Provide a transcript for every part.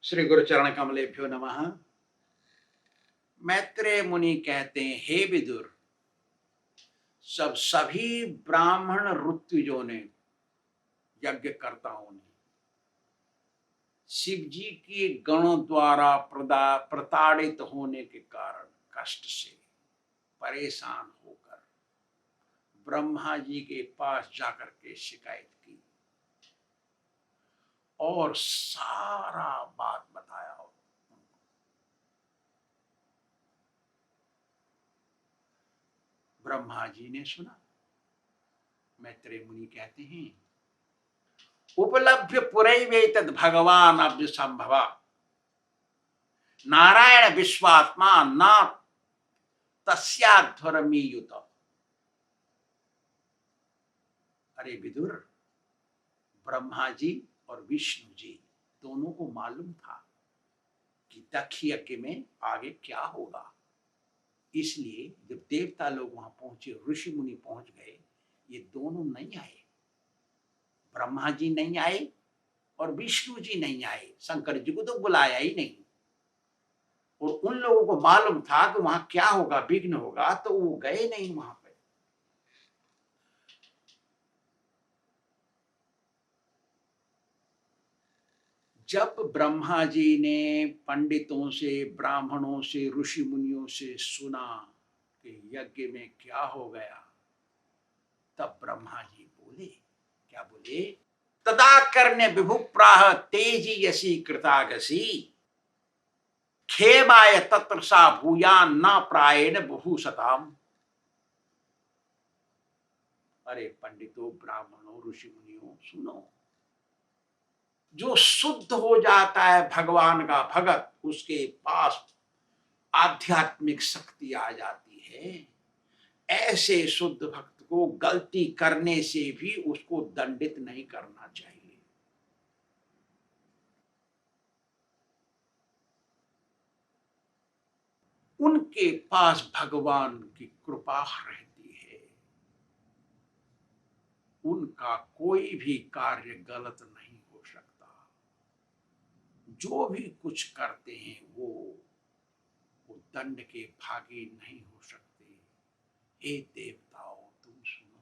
श्री गुरु चरण कमलेभ्यो नमः। मैत्रेय मुनि कहते हैं, हे विदुर, सभी ब्राह्मण ऋत्विजों ने, यज्ञकर्ताओं ने शिव जी के गणों द्वारा प्रताड़ित होने के कारण कष्ट से परेशान होकर ब्रह्मा जी के पास जाकर के शिकायत की और सारा बात बताया। ब्रह्मा जी ने सुना। मैत्रेय मुनि कहते हैं, उपलभ्य पुरैवेतद् भगवान अब्ज संभवा नारायण विश्वात्मा न तस्याध्वरमीयुत। अरे विदुर, ब्रह्मा जी और विष्णु जी दोनों को मालूम था कि दक्ष यज्ञ में आगे क्या होगा। इसलिए जब देवता लोग वहां पहुंचे, ऋषि मुनि पहुंच गए, ये दोनों नहीं आए। ब्रह्मा जी नहीं आए और विष्णु जी नहीं आए। शंकर जी को तो बुलाया ही नहीं। और उन लोगों को मालूम था कि वहां क्या होगा, विघ्न होगा, तो वो गए नहीं वहां पे। जब ब्रह्मा जी ने पंडितों से, ब्राह्मणों से, ऋषि मुनियों से सुना कि यज्ञ में क्या हो गया, तब ब्रह्मा जी बोले, क्या बोले? तदा कर्ण्य विभुप्राह तेजी यसी कृतागसी खेमाय तत्र सा भूयान न प्रायेण बहुशताम। अरे पंडितों, ब्राह्मणों, ऋषि मुनियों, सुनो। जो शुद्ध हो जाता है भगवान का भगत, उसके पास आध्यात्मिक शक्ति आ जाती है। ऐसे शुद्ध भक्त को गलती करने से भी उसको दंडित नहीं करना चाहिए। उनके पास भगवान की कृपा रहती है। उनका कोई भी कार्य गलत नहीं हो सकता। जो भी कुछ करते हैं वो दंड के भागी नहीं हो सकते। हे देवताओं, तुम सुनो।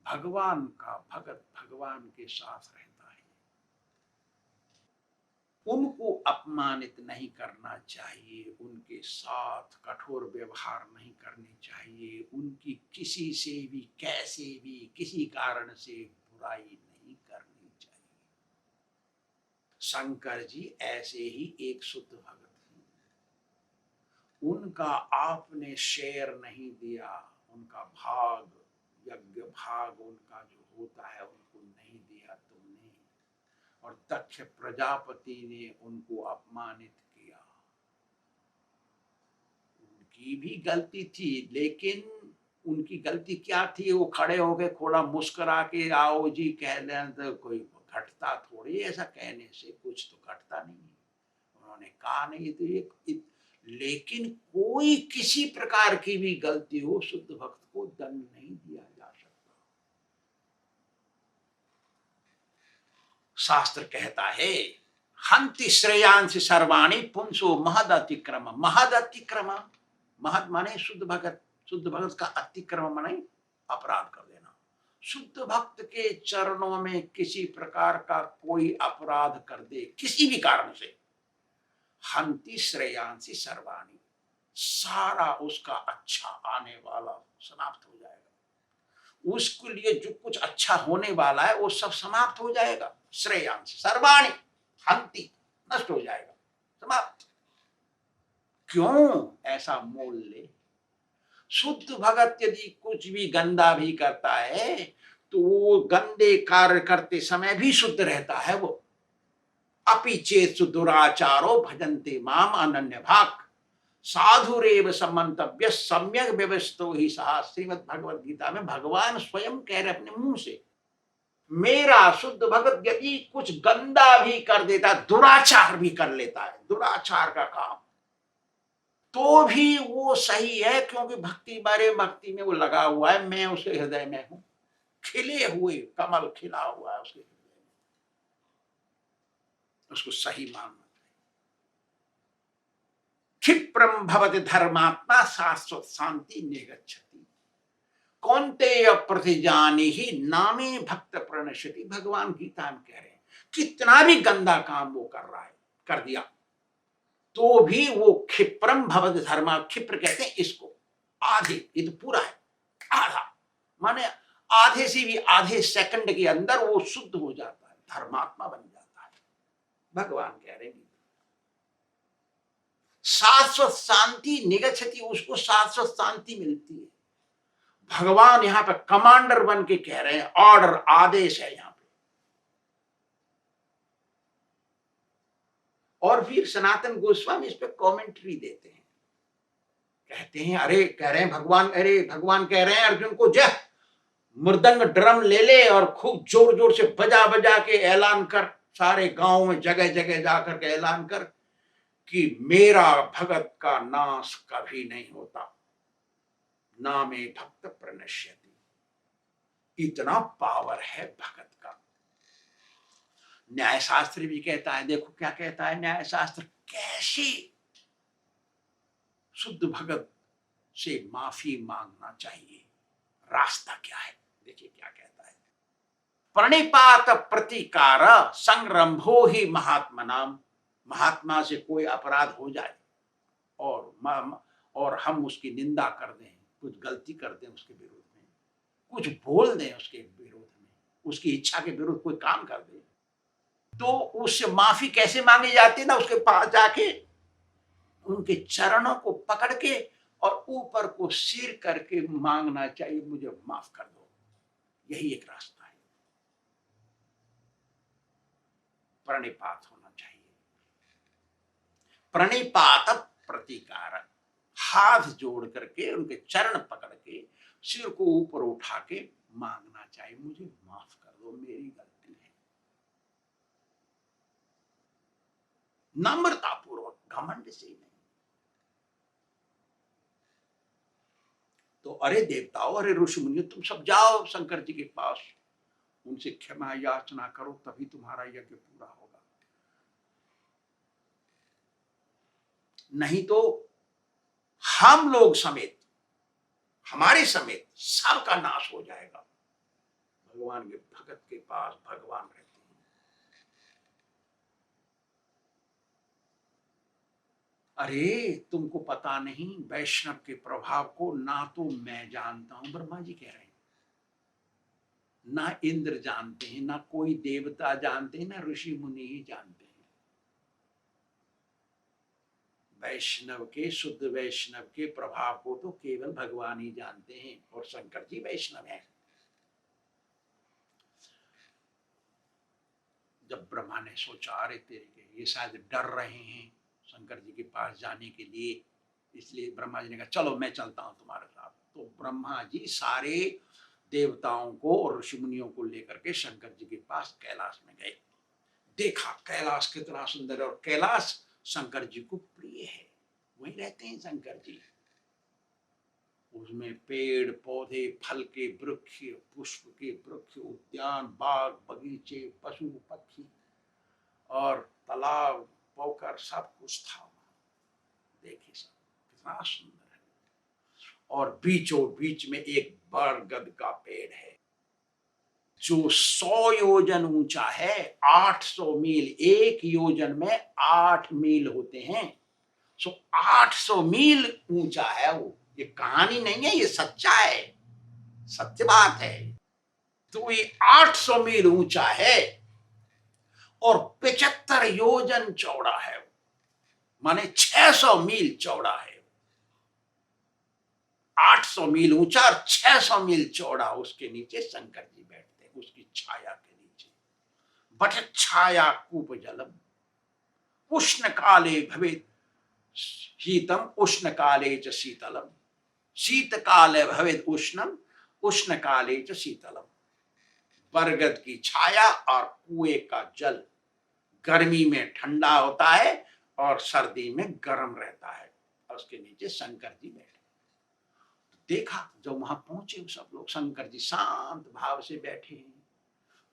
भगवान का भगत भगवान के साथ रहता है। उनको अपमानित नहीं करना चाहिए, उनके साथ कठोर व्यवहार नहीं करनी चाहिए, उनकी किसी से भी, कैसे भी, किसी कारण से बुराई नहीं करनी चाहिए। शंकर जी ऐसे ही एक शुद्ध भगत हैं। उनका आपने शेयर नहीं दिया, उनका भाग, यज्ञ भाग उनका जो होता है उनको नहीं दिया तुमने। और दक्ष प्रजापति ने उनको अपमानित किया। उनकी भी गलती थी, लेकिन उनकी गलती क्या थी? वो खड़े हो गए, थोड़ा मुस्कुरा के आओ जी कह लें तो कोई घटता थोड़ी, ऐसा कहने से कुछ तो घटता नहीं। उन्होंने कहा नहीं तो ये, लेकिन कोई किसी प्रकार की भी गलती हो, शुद्ध भक्त को दंड नहीं दिया जा सकता। शास्त्र कहता है, हंति श्रेयांश सर्वाणी पुंसो महद अतिक्रम। महद अतिक्रम, महद माने शुद्ध भगत, शुद्ध भगत का अतिक्रम माने अपराध कर देना। शुद्ध भक्त के चरणों में किसी प्रकार का कोई अपराध कर दे, किसी भी कारण से, हंति श्रेयांसी सर्वाणी, सारा उसका अच्छा आने वाला समाप्त हो जाएगा। उसके लिए जो कुछ अच्छा होने वाला है वो सब समाप्त हो जाएगा। श्रेयांश सर्वाणी, हंति, नष्ट हो जाएगा, समाप्त। क्यों ऐसा मोल ले? शुद्ध भगत यदि कुछ भी गंदा भी करता है तो वो गंदे कार्य करते समय भी शुद्ध रहता है। वो अपि चेत दुराचारो भजन्ते माम अनन्य भाग साधुरेव समन्तव्य सम्यक व्यवस्थो ही सहा। श्रीमद् भगवद गीता में भगवान स्वयं कह रहे अपने मुंह से, मेरा शुद्ध भगत यदि कुछ गंदा भी कर देता, दुराचार भी कर लेता है, दुराचार का काम, तो भी वो सही है, क्योंकि भक्ति बारे भक्ति में वो लगा हुआ है। मैं उसके हृदय में हूं, खिले हुए कमल खिला हुआ है उसके हृदय में। उसको सही मानना। क्षिप्रम भवति धर्मात्मा शाश्वत शांति निगच्छति। कौन्तेय प्रतिजानी ही नामे भक्त प्रणश्यति। भगवान गीता में कह रहे हैं कितना भी गंदा काम वो कर रहा है, कर दिया, तो भी वो क्षिप्रम भवति धर्मा, क्षिप्र कहते हैं इसको, आधे, ये तो पूरा है, आधा माने आधे से भी आधे सेकंड के अंदर वो शुद्ध हो जाता है, धर्मात्मा बन जाता है। भगवान कह रहे हैं शाश्वत शांति निगच्छति, उसको शाश्वत शांति मिलती है। भगवान यहां पर कमांडर बन के कह रहे हैं, ऑर्डर, आदेश है यहां पे। और फिर सनातन गोस्वामी इस पे कमेंट्री देते हैं, कहते हैं अरे, कह रहे हैं भगवान, अरे भगवान कह रहे हैं अर्जुन को, जा मृदंग ड्रम ले ले और खूब जोर जोर से बजा बजा के ऐलान कर, सारे गांव में जगह जगह जाकर के ऐलान कर कि मेरा भगत का नाश कभी नहीं होता, नामे भक्त प्रणश्यति। इतना पावर है भगत का। न्याय शास्त्र भी कहता है, देखो क्या कहता है न्याय शास्त्र, कैसे शुद्ध भगत से माफी मांगना चाहिए, रास्ता क्या है, देखिए क्या कहता है। प्रणिपात प्रतिकार संरंभो ही महात्मा नाम। महात्मा से कोई अपराध हो जाए और हम उसकी निंदा कर दें, कुछ गलती कर दें उसके विरोध में, कुछ बोल दें उसके विरोध में, उसकी इच्छा के विरुद्ध कोई काम कर दें, तो उससे माफी कैसे मांगी जाती है ना, उसके पास जाके उनके चरणों को पकड़ के और ऊपर को सिर करके मांगना चाहिए, मुझे माफ कर दो। यही एक रास्ता है, प्रणिपात होना चाहिए। प्रणिपात प्रतिकार, हाथ जोड़ करके उनके चरण पकड़ के सिर को ऊपर उठा के मांगना चाहिए, मुझे माफ कर दो, मेरी गलती है। नम्रता पूर्वक, घमंड से नहीं। तो अरे देवताओं, अरे ऋषि मुनियों, तुम सब जाओ शंकर जी के पास, उनसे क्षमा याचना करो, तभी तुम्हारा यज्ञ पूरा होगा, नहीं तो हम लोग समेत, हमारे समेत सबका नाश हो जाएगा। भगवान के भगत के पास भगवान रहते हैं। अरे तुमको पता नहीं वैष्णव के प्रभाव को, ना तो मैं जानता हूं, ब्रह्मा जी कह रहे हैं, ना इंद्र जानते हैं, ना कोई देवता जानते हैं, ना ऋषि मुनि ही जानते हैं। वैष्णव के, शुद्ध वैष्णव के प्रभाव को तो केवल भगवान ही जानते हैं, और शंकर जी वैष्णव हैं। जब ब्रह्मा ने सोचा अरे तेरे, ये शायद डर रहे हैं शंकर जी के पास जाने के लिए, इसलिए ब्रह्मा जी ने कहा चलो मैं चलता हूं तुम्हारे साथ। तो ब्रह्मा जी सारे देवताओं को और ऋषि मुनियों को लेकर के शंकर जी के पास कैलाश में गए। देखा कैलाश कितना सुंदर है, और कैलाश शंकर जी को प्रिय है, वहीं रहते हैं शंकर जी। उसमें पेड़ पौधे, फल के वृक्ष, पुष्प के वृक्ष, उद्यान, बाग बगीचे, पशु पक्षी और तालाब पोखर सब कुछ था। देखिए सब कितना सुंदर है, और बीचों बीच में एक बरगद का पेड़ है जो 100 योजन ऊंचा है, 800 मील, एक योजन में 8 मील होते हैं, सो 800 मील ऊंचा है वो। ये कहानी नहीं है, ये सच्चा है, सत्य बात है। तो ये 800 मील ऊंचा है और 75 योजन चौड़ा है, माने 600 मील चौड़ा है। 800 मील ऊंचा और 600 मील चौड़ा, उसके नीचे शंकर जी बैठते हैं, उसकी छाया के नीचे। बट छाया कूप जलम उष्ण काले भवेत् शीतम, उष्ण काले च शीतलम, शीत काले भवेत् उष्णम, उष्ण काले च शीतलम। बरगद की छाया और कुएं का जल गर्मी में ठंडा होता है और सर्दी में गर्म रहता है, और उसके नीचे शंकर जी बैठे। देखा जब वहां पहुंचे सब लोग, शंकर जी शांत भाव से बैठे हैं,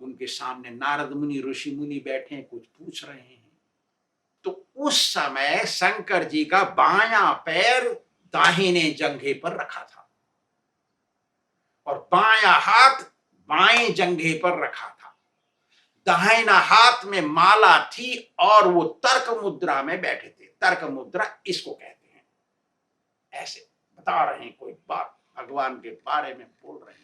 उनके सामने नारद मुनि ऋषि मुनि बैठे हैं, कुछ पूछ रहे हैं। उस समय शंकर जी का बायां पैर दाहिने जंघे पर रखा था और बायां हाथ बाएं जंघे पर रखा था। दाहिना हाथ में माला थी और वो तर्क मुद्रा में बैठे थे। तर्क मुद्रा इसको कहते हैं। ऐसे बता रहे हैं, कोई बात भगवान के बारे में बोल रहे हैं।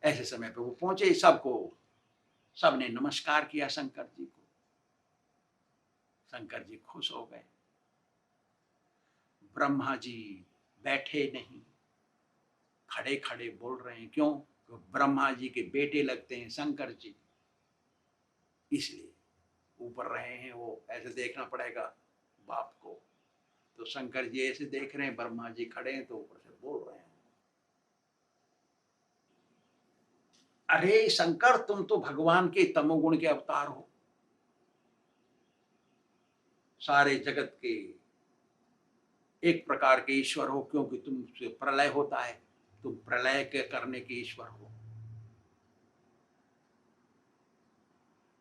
ऐसे समय पे वो पहुंचे, सबको सबने नमस्कार किया शंकर जी को। शंकर जी खुश हो गए। ब्रह्मा जी बैठे नहीं, खड़े खड़े बोल रहे हैं। क्यों? तो ब्रह्मा जी के बेटे लगते हैं शंकर जी, इसलिए ऊपर रहे हैं वो। ऐसे देखना पड़ेगा बाप को। तो शंकर जी ऐसे देख रहे हैं, ब्रह्मा जी खड़े हैं तो ऊपर से बोल रहे हैं, अरे शंकर, तुम तो भगवान के तमोगुण के अवतार हो। सारे जगत के एक प्रकार के ईश्वर हो, क्योंकि तुमसे प्रलय होता है। तुम प्रलय के करने के ईश्वर हो।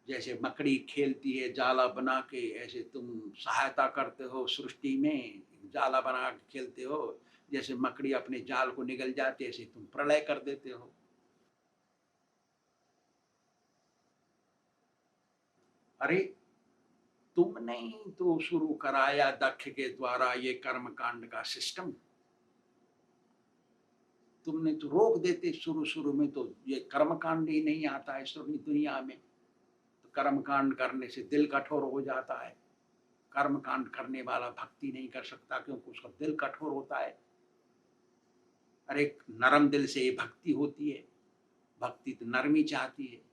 जैसे मकड़ी खेलती है जाला बना के, ऐसे तुम सहायता करते हो सृष्टि में, जाला बना के खेलते हो। जैसे मकड़ी अपने जाल को निगल जाती है, ऐसे तुम प्रलय कर देते हो। अरे तुमने ही तो शुरू कराया दक्ष के द्वारा ये कर्म कांड का सिस्टम। तुमने तो रोक देते शुरू शुरू में, तो ये कर्म कांड ही नहीं आता है दुनिया में। तो कर्म कांड करने से दिल कठोर हो जाता है। कर्म कांड करने वाला भक्ति नहीं कर सकता, क्योंकि उसका दिल कठोर होता है। अरे नरम दिल से ये भक्ति होती है। भक्ति तो नरमी चाहती है।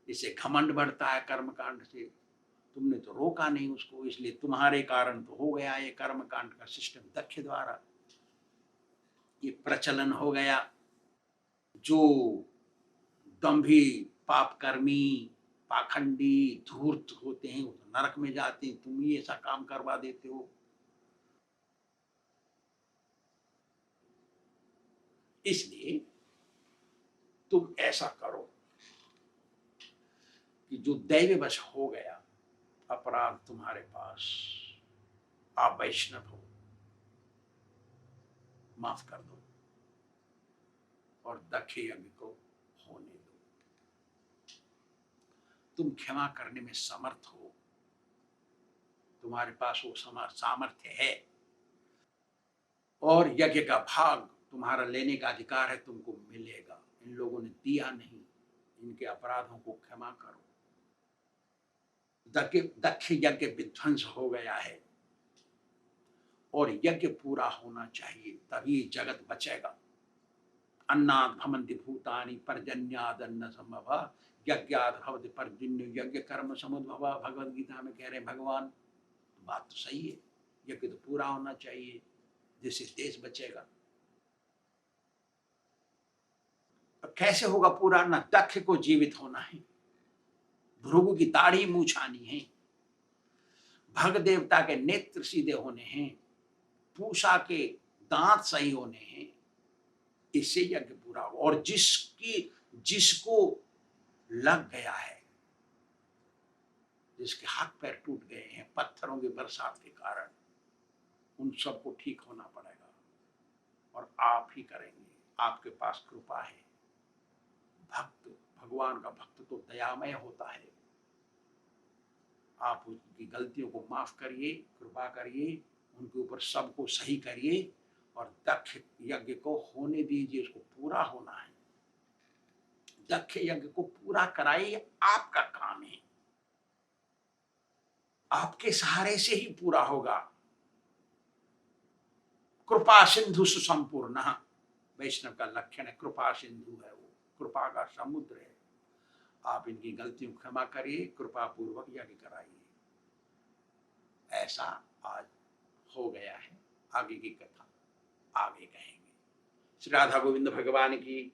इससे घमंड बढ़ता है कर्म कांड से। तुमने तो रोका नहीं उसको, इसलिए तुम्हारे कारण तो हो गया ये कर्म कांड का सिस्टम दक्ष द्वारा। ये प्रचलन हो गया। जो दंभी, पापकर्मी, पाखंडी, धूर्त होते हैं वो तो नरक में जाते हैं। तुम ही ऐसा काम करवा देते हो। इसलिए तुम ऐसा करो कि जो दैववश हो गया अपराध तुम्हारे पास, आप वैष्णव हो, माफ कर दो और दक्ष यज्ञ को होने दो। तुम क्षमा करने में समर्थ हो, तुम्हारे पास वो सामर्थ्य है, और यज्ञ का भाग तुम्हारा लेने का अधिकार है, तुमको मिलेगा। इन लोगों ने दिया नहीं, इनके अपराधों को क्षमा करो। दक्ष यज्ञ विध्वंस हो गया है और यज्ञ पूरा होना चाहिए, तभी जगत बचेगा। अन्नाद भवन्ति भूतानि पर्जन्यादन्न संभव यज्ञाद भवति पर्जन्य यज्ञ कर्म समुद्भव। भगवद गीता में कह रहे हैं भगवान। तो बात तो सही है, यज्ञ तो पूरा होना चाहिए जिससे देश बचेगा। अब कैसे होगा पूरा? न दक्ष को जीवित होना है, भृगु की दाढ़ी मूछानी है, भग देवता के नेत्र सीधे होने हैं, पूषा के दांत सही होने हैं, इससे यज्ञ पूरा हो। और जिसको लग गया है, जिसके हाथ पैर टूट गए हैं पत्थरों की बरसात के कारण, उन सबको ठीक होना पड़ेगा। और आप ही करेंगे, आपके पास कृपा है। भक्त, भगवान का भक्त तो दयामय होता है। आप उनकी गलतियों को माफ करिए, कृपा करिए, उनके ऊपर सबको सही करिए और दक्ष यज्ञ को होने दीजिए। उसको पूरा होना है। दक्ष यज्ञ को पूरा कराइए, आपका काम है। आपके सहारे से ही पूरा होगा। कृपा सिंधु सुसंपूर्ण, वैष्णव का लक्षण है। कृपा सिंधु है वो, कृपा का समुद्र है। आप इनकी गलतियों को क्षमा करिए, कृपा पूर्वक यज्ञ कराइए। ऐसा आज हो गया है। आगे की कथा आगे कहेंगे। श्री राधा गोविंद भगवान की